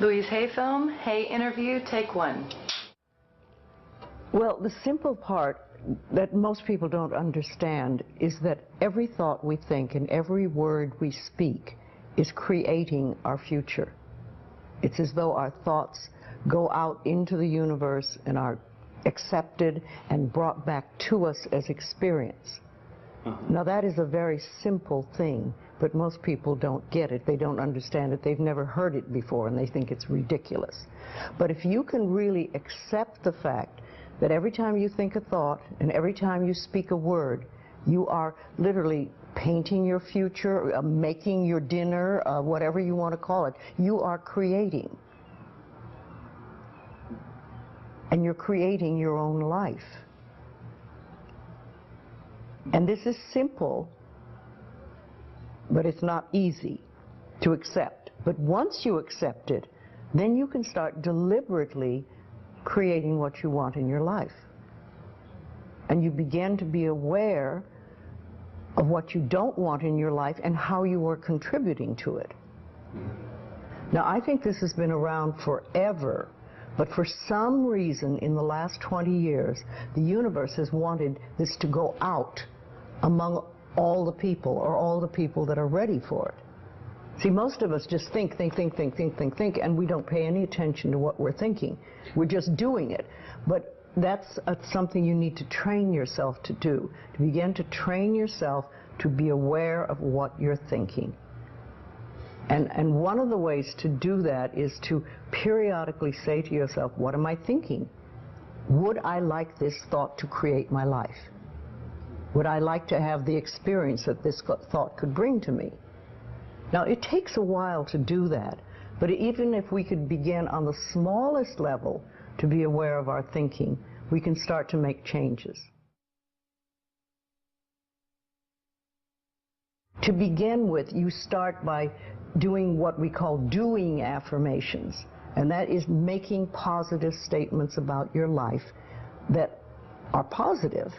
Louise, Hay Film, Hay Interview, take one. Well, the simple part that most people don't understand is that every thought we think and every word we speak is creating our future. It's as though our thoughts go out into the universe and are accepted and brought back to us as experience. Now that is a very simple thing, but most people don't get it. They don't understand it. They've never heard it before, and they think it's ridiculous. But if you can really accept the fact that every time you think a thought and every time you speak a word, you are literally painting your future, making your dinner, whatever you want to call it, you are creating. And you're creating your own life. And this is simple, but it's not easy to accept. But once you accept it, then you can start deliberately creating what you want in your life. And you begin to be aware of what you don't want in your life and how you are contributing to it. Now, I think this has been around forever, but for some reason in the last 20 years, the universe has wanted this to go out among all the people, or all the people that are ready for it. See, most of us just think, and we don't pay any attention to what we're thinking. We're just doing it. But that's something you need to train yourself to do, to begin to train yourself to be aware of what you're thinking. And one of the ways to do that is to periodically say to yourself, what am I thinking? Would I like this thought to create my life? Would I like to have the experience that this thought could bring to me? Now, it takes a while to do that, but even if we could begin on the smallest level to be aware of our thinking, we can start to make changes. To begin with, you start by doing what we call doing affirmations, and that is making positive statements about your life that are positive.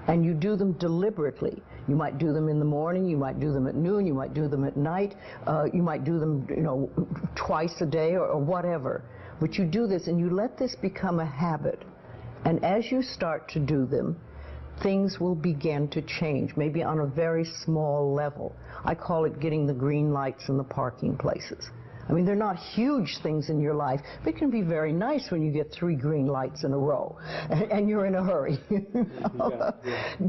And you do them deliberately. You might do them in the morning, you might do them at noon, you might do them at night, you might do them, twice a day or whatever. But you do this and you let this become a habit. And as you start to do them, things will begin to change, maybe on a very small level. I call it getting the green lights in the parking places. I mean, they're not huge things in your life, but it can be very nice when you get 3 green lights in a row, and you're in a hurry.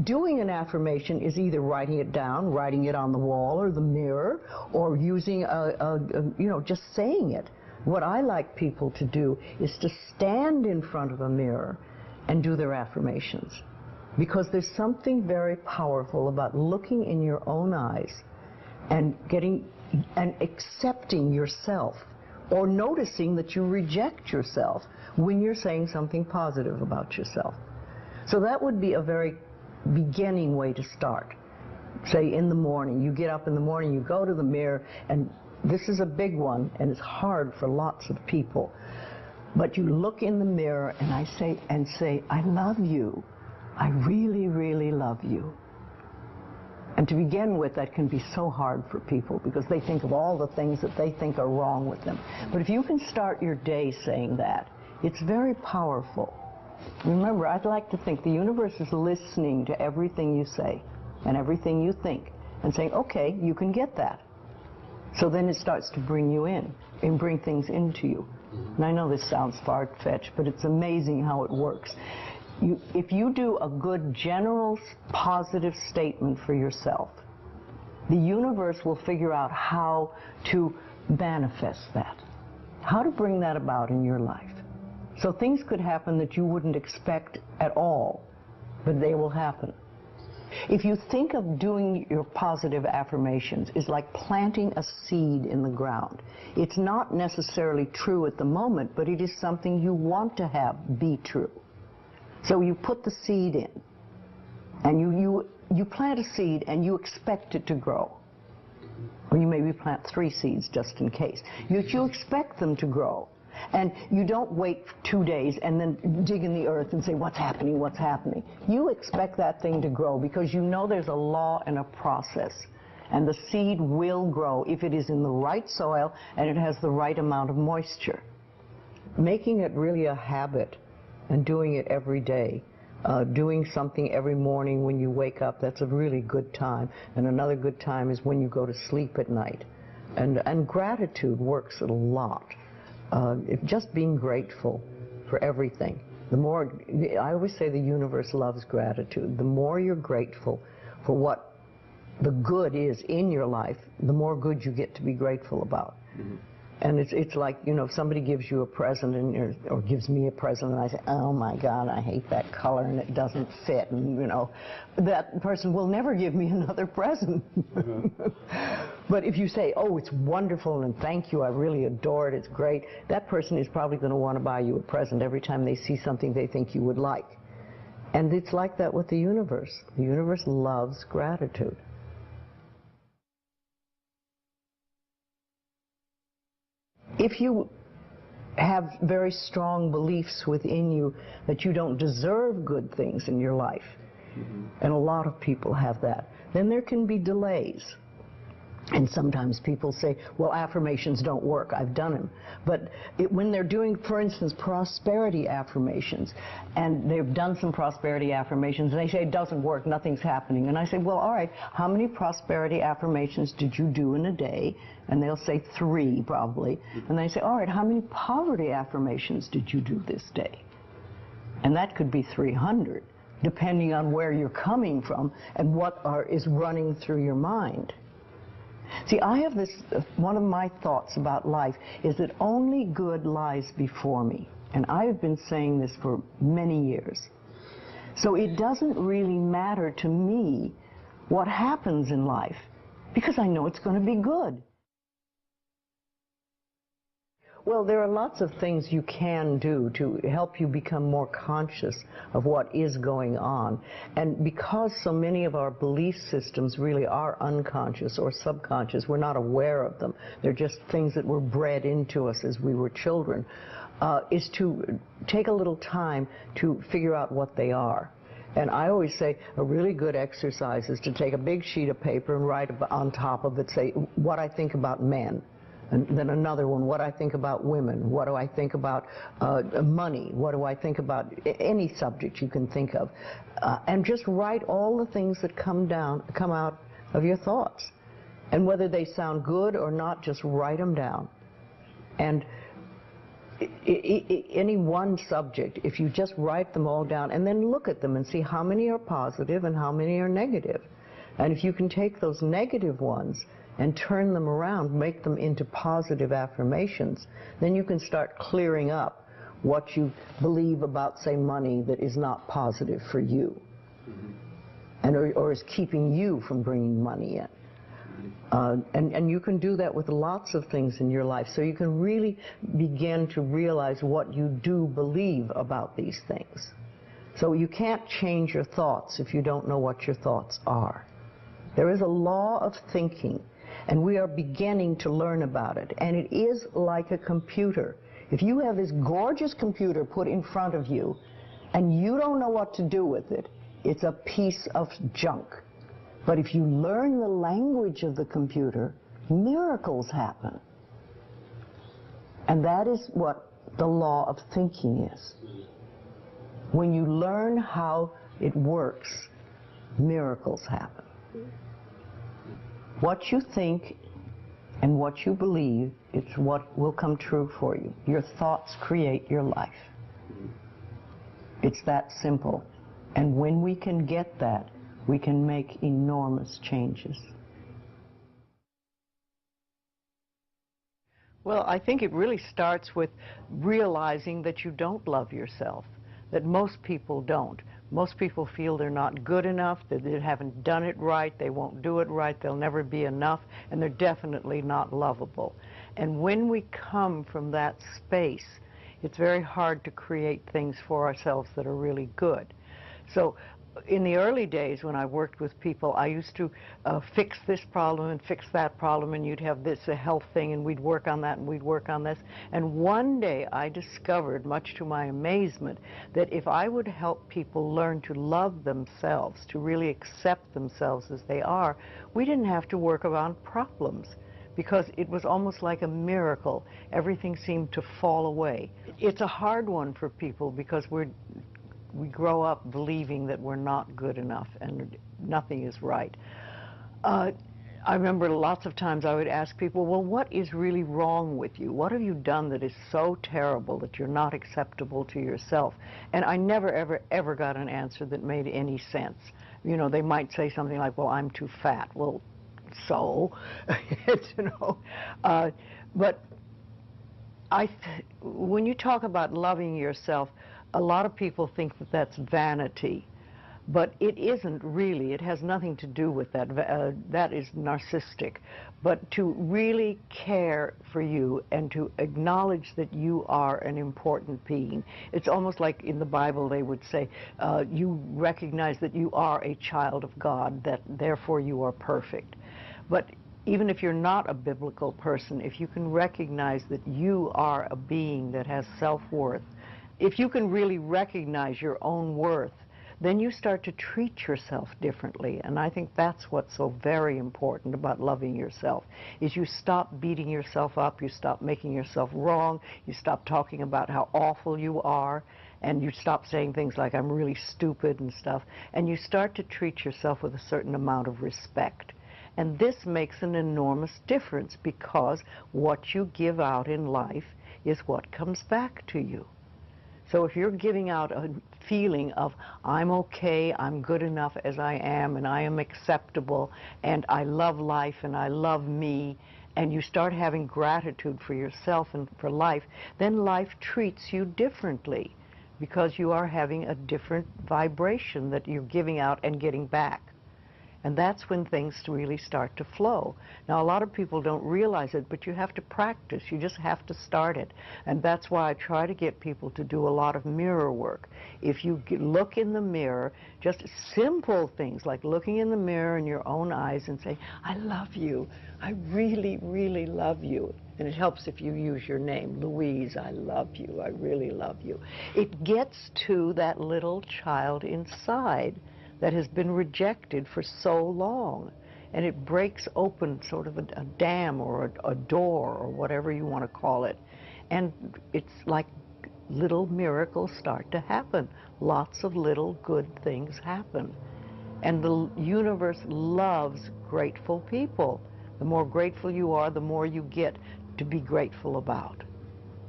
Doing an affirmation is either writing it down, writing it on the wall or the mirror, or using just saying it. What I like people to do is to stand in front of a mirror and do their affirmations. Because there's something very powerful about looking in your own eyes and accepting yourself, or noticing that you reject yourself when you're saying something positive about yourself. So that would be a very beginning way to start. Say in the morning, you get up in the morning, you go to the mirror, and this is a big one, and it's hard for lots of people. But you look in the mirror and say, I love you. I really, really love you. And to begin with, that can be so hard for people because they think of all the things that they think are wrong with them. But if you can start your day saying that, it's very powerful. Remember, I'd like to think the universe is listening to everything you say and everything you think and saying, okay, you can get that. So then it starts to bring you in and bring things into you. And I know this sounds far-fetched, but it's amazing how it works. If you do a good general positive statement for yourself, the universe will figure out how to manifest that, how to bring that about in your life. So things could happen that you wouldn't expect at all, but they will happen. If you think of doing your positive affirmations is like planting a seed in the ground. It's not necessarily true at the moment, but it is something you want to have be true. So you put the seed in, and you plant a seed and you expect it to grow. Or you maybe plant 3 seeds just in case. You expect them to grow. And you don't wait 2 days and then dig in the earth and say, what's happening, what's happening? You expect that thing to grow because you know there's a law and a process. And the seed will grow if it is in the right soil and it has the right amount of moisture. Making it really a habit and doing it every day. Doing something every morning when you wake up, that's a really good time. And another good time is when you go to sleep at night. And gratitude works a lot. Just being grateful for everything. The more, I always say the universe loves gratitude. The more you're grateful for what the good is in your life, the more good you get to be grateful about. Mm-hmm. And it's like, you know, if somebody gives you a present or gives me a present and I say, oh my God, I hate that color and it doesn't fit, and you know, that person will never give me another present. Mm-hmm. But if you say, oh, it's wonderful and thank you, I really adore it, it's great, that person is probably going to want to buy you a present every time they see something they think you would like. And it's like that with the universe. The universe loves gratitude. If you have very strong beliefs within you that you don't deserve good things in your life, mm-hmm. and a lot of people have that, then there can be delays. And sometimes people say, well, affirmations don't work, I've done them. But when they're doing, for instance, prosperity affirmations, and they've done some prosperity affirmations, and they say it doesn't work, nothing's happening. And I say, well, all right, how many prosperity affirmations did you do in a day? And they'll say 3, probably. And they say, all right, how many poverty affirmations did you do this day? And that could be 300, depending on where you're coming from and what is running through your mind. See, I have this, one of my thoughts about life is that only good lies before me. And I've been saying this for many years. So it doesn't really matter to me what happens in life, because I know it's going to be good. Well, there are lots of things you can do to help you become more conscious of what is going on. And because so many of our belief systems really are unconscious or subconscious, we're not aware of them. They're just things that were bred into us as we were children, is to take a little time to figure out what they are. And I always say a really good exercise is to take a big sheet of paper and write on top of it, say, what I think about men. And then another one, what I think about women, what do I think about money, what do I think about any subject you can think of. And just write all the things that come out of your thoughts. And whether they sound good or not, just write them down. And any one subject, if you just write them all down and then look at them and see how many are positive and how many are negative. And if you can take those negative ones and turn them around, make them into positive affirmations, then you can start clearing up what you believe about, say, money that is not positive for you, mm-hmm. and or is keeping you from bringing money in. And you can do that with lots of things in your life, so you can really begin to realize what you do believe about these things. So you can't change your thoughts if you don't know what your thoughts are. There is a law of thinking, and we are beginning to learn about it. And it is like a computer. If you have this gorgeous computer put in front of you, and you don't know what to do with it, it's a piece of junk. But if you learn the language of the computer, miracles happen. And that is what the law of thinking is. When you learn how it works, miracles happen. What you think and what you believe, it's what will come true for you. Your thoughts create your life. It's that simple. And when we can get that, we can make enormous changes. Well, I think it really starts with realizing that you don't love yourself, that most people don't. Most people feel they're not good enough, that they haven't done it right, they won't do it right, they'll never be enough, and they're definitely not lovable. And when we come from that space, it's very hard to create things for ourselves that are really good. So in the early days when I worked with people, I used to fix this problem and fix that problem, and you'd have this, a health thing, and we'd work on that, and we'd work on this. And one day I discovered, much to my amazement, that if I would help people learn to love themselves, to really accept themselves as they are, we didn't have to work around problems, because it was almost like a miracle. Everything seemed to fall away. It's a hard one for people because we grow up believing that we're not good enough and nothing is right. I remember lots of times I would ask people, well, what is really wrong with you? What have you done that is so terrible that you're not acceptable to yourself? And I never, ever, ever got an answer that made any sense. You know, they might say something like, well, I'm too fat. Well, so, you know. But when you talk about loving yourself, a lot of people think that that's vanity, but it isn't really. It has nothing to do with that. That is narcissistic. But to really care for you and to acknowledge that you are an important being. It's almost like in the Bible they would say, you recognize that you are a child of God, that therefore you are perfect. But even if you're not a biblical person, if you can recognize that you are a being that has self-worth, if you can really recognize your own worth, then you start to treat yourself differently. And I think that's what's so very important about loving yourself, is you stop beating yourself up, you stop making yourself wrong, you stop talking about how awful you are, and you stop saying things like, I'm really stupid and stuff, and you start to treat yourself with a certain amount of respect. And this makes an enormous difference, because what you give out in life is what comes back to you. So if you're giving out a feeling of, I'm okay, I'm good enough as I am, and I am acceptable, and I love life, and I love me, and you start having gratitude for yourself and for life, then life treats you differently, because you are having a different vibration that you're giving out and getting back. And that's when things really start to flow. Now, a lot of people don't realize it, but you have to practice. You just have to start it. And that's why I try to get people to do a lot of mirror work. If you look in the mirror, just simple things like looking in the mirror in your own eyes and say, I love you. I really, really love you. And it helps if you use your name, Louise, I love you. I really love you. It gets to that little child inside that has been rejected for so long, and it breaks open sort of a dam or a door or whatever you want to call it, and it's like little miracles start to happen. Lots of little good things happen, and the universe loves grateful people. The more grateful you are, the more you get to be grateful about.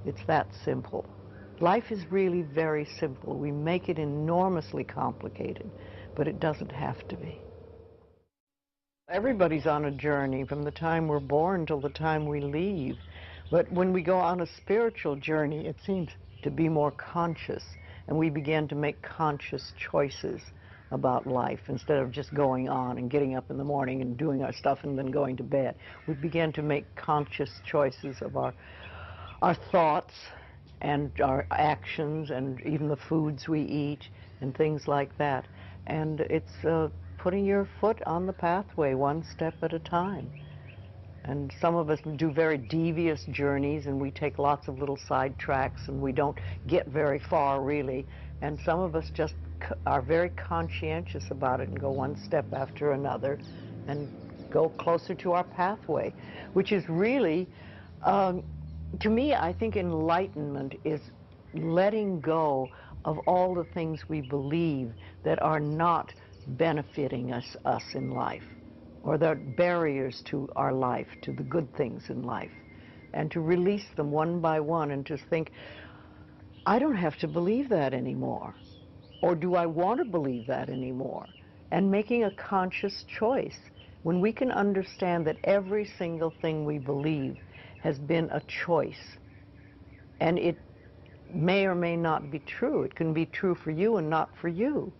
It's that simple. Life is really very simple. We make it enormously complicated, but it doesn't have to be. Everybody's on a journey from the time we're born till the time we leave. But when we go on a spiritual journey, it seems to be more conscious, and we begin to make conscious choices about life instead of just going on and getting up in the morning and doing our stuff and then going to bed. We begin to make conscious choices of our thoughts and our actions and even the foods we eat and things like that. And it's putting your foot on the pathway one step at a time. And some of us do very devious journeys, and we take lots of little side tracks, and we don't get very far, really. And some of us just are very conscientious about it and go one step after another and go closer to our pathway, which is really, to me, I think enlightenment is letting go of all the things we believe that are not benefiting us in life, or that are barriers to our life, to the good things in life, and to release them one by one and just think, I don't have to believe that anymore, or do I want to believe that anymore? And making a conscious choice. When we can understand that every single thing we believe has been a choice, and it may or may not be true. It can be true for you and not for you,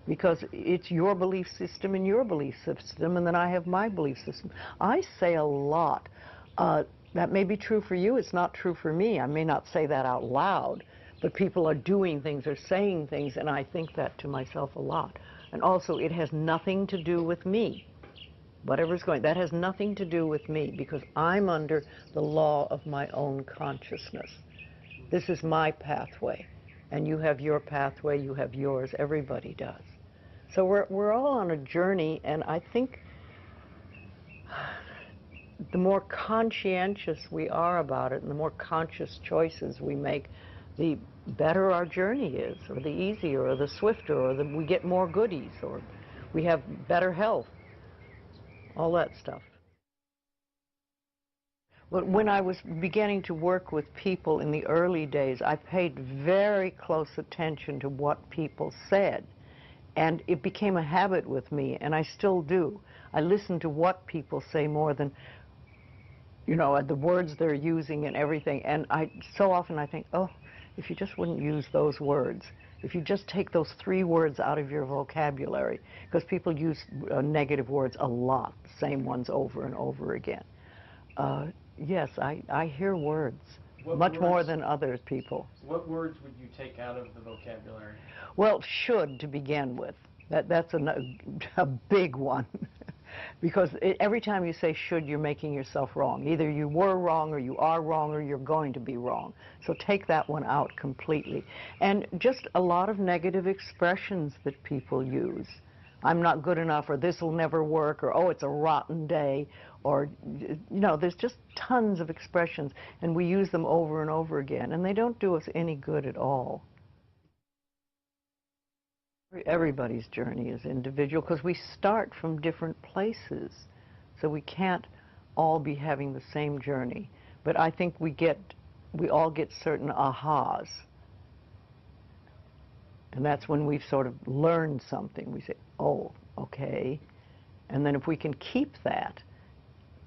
because it's your belief system and your belief system, and then I have my belief system. I say a lot, that may be true for you, it's not true for me. I may not say that out loud, but people are doing things or saying things, and I think that to myself a lot. And also, it has nothing to do with me. Whatever's going, that has nothing to do with me, because I'm under the law of my own consciousness. This is my pathway, and you have your pathway, you have yours, everybody does. So we're all on a journey, and I think the more conscientious we are about it, and the more conscious choices we make, the better our journey is, or the easier, or the swifter, or we get more goodies, or we have better health, all that stuff. But when I was beginning to work with people in the early days, I paid very close attention to what people said. And it became a habit with me, and I still do. I listen to what people say more than, you know, the words they're using and everything. And so often I think, oh, if you just wouldn't use those words, if you just take those 3 words out of your vocabulary, because people use negative words a lot, the same ones over and over again. Yes, I hear words, much more than other people. What words would you take out of the vocabulary? Well, should to begin with. That's a big one. Because every time you say should, you're making yourself wrong. Either you were wrong, or you are wrong, or you're going to be wrong. So take that one out completely. And just a lot of negative expressions that people use. I'm not good enough, or this will never work, or oh, it's a rotten day, or, you know, there's just tons of expressions, and we use them over and over again, and they don't do us any good at all. Everybody's journey is individual, because we start from different places, so we can't all be having the same journey. But I think we all get certain ahas. And that's when we've sort of learned something. We say, oh, okay. And then if we can keep that,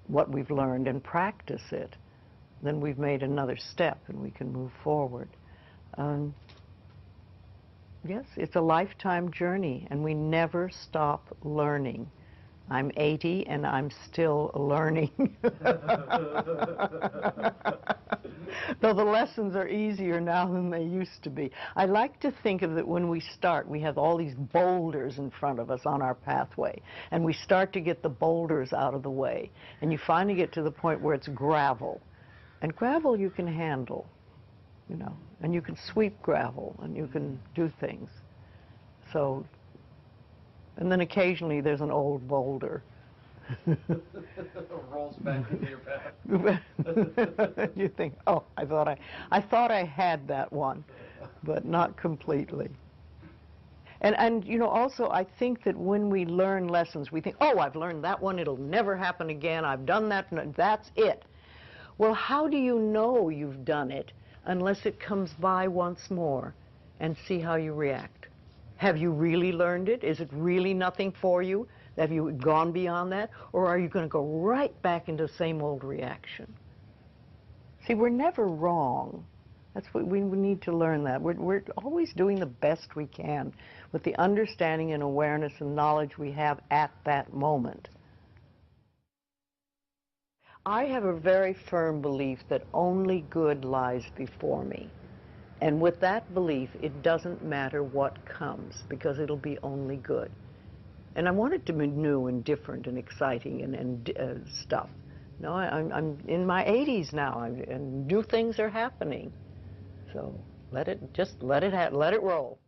what we've learned, and practice it, then we've made another step and we can move forward. Yes, it's a lifetime journey, and we never stop learning. I'm 80 and I'm still learning. Though the lessons are easier now than they used to be. I like to think of that when we start, we have all these boulders in front of us on our pathway, and we start to get the boulders out of the way, and you finally get to the point where it's gravel. And gravel you can handle, you know, and you can sweep gravel, and you can do things. So, and then occasionally there's an old boulder. Rolls back into your path. You think, oh, I thought I had that one, but not completely. And you know, also I think that when we learn lessons, we think, oh, I've learned that one, it'll never happen again, I've done that, that's it. Well, how do you know you've done it unless it comes by once more and see how you react? Have you really learned it? Is it really nothing for you? Have you gone beyond that? Or are you going to go right back into the same old reaction? See, we're never wrong. That's what we need to learn that. We're always doing the best we can with the understanding and awareness and knowledge we have at that moment. I have a very firm belief that only good lies before me. And with that belief, it doesn't matter what comes, because it'll be only good. And I want it to be new and different and exciting and stuff. No, I'm in my 80s now, and new things are happening. So let it roll.